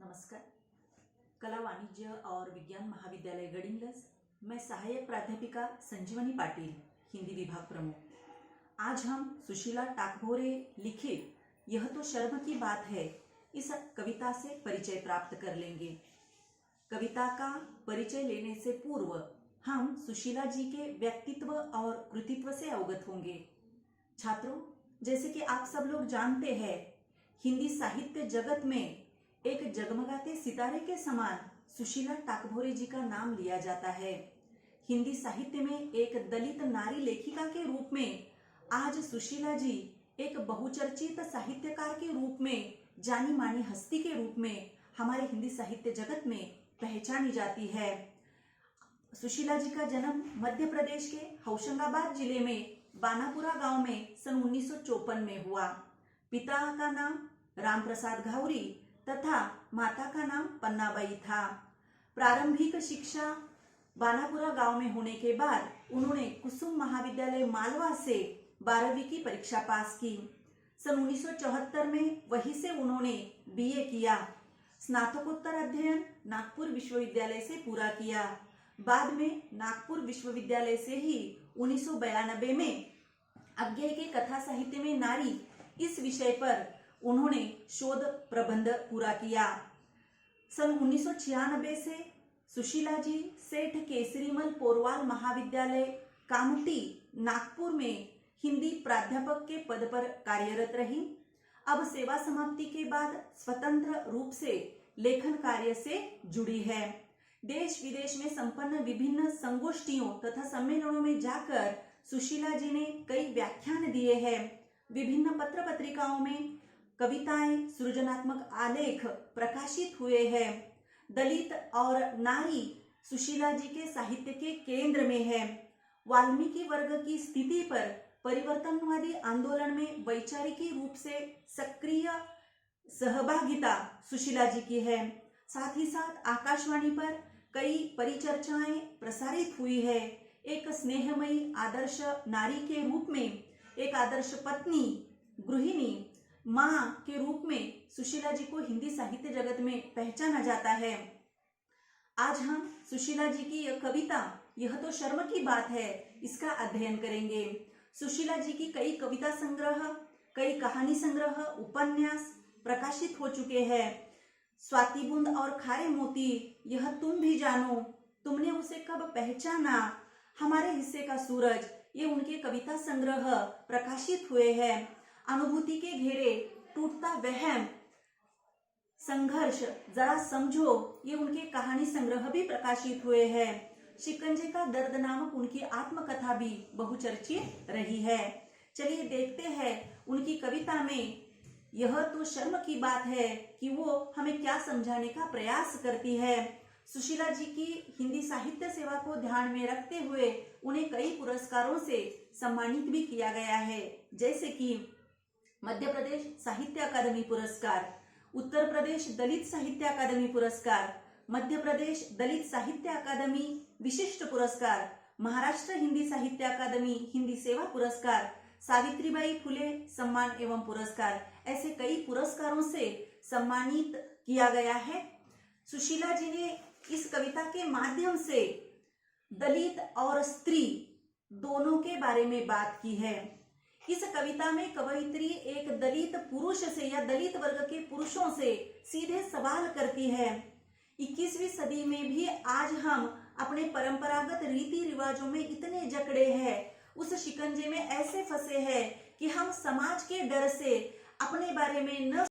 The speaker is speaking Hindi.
नमस्कार। कला वाणिज्य और विज्ञान महाविद्यालय गडिंग्लज, मैं सहायक प्राध्यापिका संजीवनी पाटिल, हिंदी विभाग प्रमुख। आज हम सुशीला टाकभोरे लिखित यह तो शर्म की बात है इस कविता से परिचय प्राप्त कर लेंगे। कविता का परिचय लेने से पूर्व हम सुशीला जी के व्यक्तित्व और कृतित्व से अवगत होंगे। छात्रों, जैसे कि आप सब लोग जानते हैं, हिंदी साहित्य जगत में एक जगमगाते सितारे के समान सुशीला टाकभोरे जी का नाम लिया जाता है। हिंदी साहित्य में एक दलित नारी लेखिका के रूप में आज सुशीला जी एक बहुचर्चित साहित्यकार के रूप में, जानी मानी हस्ती के रूप में हमारे हिंदी साहित्य जगत में पहचानी जाती है। सुशीला जी का जन्म मध्य प्रदेश के होशंगाबाद जिले में बानापुरा गांव में सन 1954 में हुआ। पिता का नाम राम प्रसाद घावरी तथा माता का नाम पन्नाबाई था। प्रारंभिक शिक्षा बानापुरा गांव में होने के बाद उन्होंने कुसुम महाविद्यालय मालवा से 12वीं की परीक्षा पास की। सन 1974 में वहीं से उन्होंने बीए किया। स्नातकोत्तर अध्ययन नागपुर विश्वविद्यालय से पूरा किया। बाद में नागपुर विश्वविद्यालय से ही 1992 में अज्ञेय के कथा साहित्य में नारी इस विषय पर उन्होंने शोध प्रबंध पूरा किया। सन 1996 से सुशीला जी सेठ केसरीमल पोरवाल महाविद्यालय कामठी नागपुर में हिंदी प्राध्यापक के पद पर कार्यरत रही। अब सेवा समाप्ति के बाद स्वतंत्र रूप से लेखन कार्य से जुड़ी है। देश विदेश में संपन्न विभिन्न संगोष्ठियों तथा सम्मेलनों में जाकर सुशीला जी ने कई व्याख्यान दिए हैं। विभिन्न पत्र पत्रिकाओं में कविताएं, सृजनात्मक आलेख प्रकाशित हुए हैं। दलित और नारी सुशीला जी के साहित्य के केंद्र में है। वाल्मीकि वर्ग की स्थिति पर परिवर्तनवादी आंदोलन में वैचारिकी रूप से सक्रिय सहभागिता सुशीला जी की है। साथ ही साथ आकाशवाणी पर कई परिचर्चाएं प्रसारित हुई है। एक स्नेहमयी आदर्श नारी के रूप में, एक आदर्श पत्नी, गृहिणी, माँ के रूप में सुशीला जी को हिंदी साहित्य जगत में पहचाना जाता है। आज हम सुशीला जी की यह कविता यह तो शर्म की बात है इसका अध्ययन करेंगे। सुशीला जी की कई कविता संग्रह, कई कहानी संग्रह, उपन्यास प्रकाशित हो चुके हैं। स्वाति बूंद और खारे मोती, यह तुम भी जानो, तुमने उसे कब पहचाना, हमारे हिस्से का सूरज, ये उनके कविता संग्रह प्रकाशित हुए हैं। अनुभूति के घेरे, टूटता वहम, संघर्ष, जरा समझो, ये उनके कहानी संग्रह भी प्रकाशित हुए हैं। शिकंजे का दर्द नामक उनकी आत्मकथा भी बहुचर्चित रही है। चलिए देखते हैं उनकी कविता में यह तो शर्म की बात है कि वो हमें क्या समझाने का प्रयास करती है। सुशीला जी की हिंदी साहित्य सेवा को ध्यान में रखते हुए उन्हें कई पुरस्कारों से सम्मानित भी किया गया है, जैसे कि मध्य प्रदेश साहित्य अकादमी पुरस्कार, उत्तर प्रदेश दलित साहित्य अकादमी पुरस्कार, मध्य प्रदेश दलित साहित्य अकादमी विशिष्ट पुरस्कार, महाराष्ट्र हिंदी साहित्य अकादमी हिंदी सेवा पुरस्कार, सावित्रीबाई फुले सम्मान एवं पुरस्कार, ऐसे कई पुरस्कारों से सम्मानित किया गया है। सुशीला जी ने इस कविता के माध्यम से दलित और स्त्री दोनों के बारे में बात की है। इस कविता में कवयित्री एक दलित पुरुष से या दलित वर्ग के पुरुषों से सीधे सवाल करती है। 21वीं सदी में भी आज हम अपने परंपरागत रीति रिवाजों में इतने जकड़े हैं, उस शिकंजे में ऐसे फंसे हैं कि हम समाज के डर से अपने बारे में न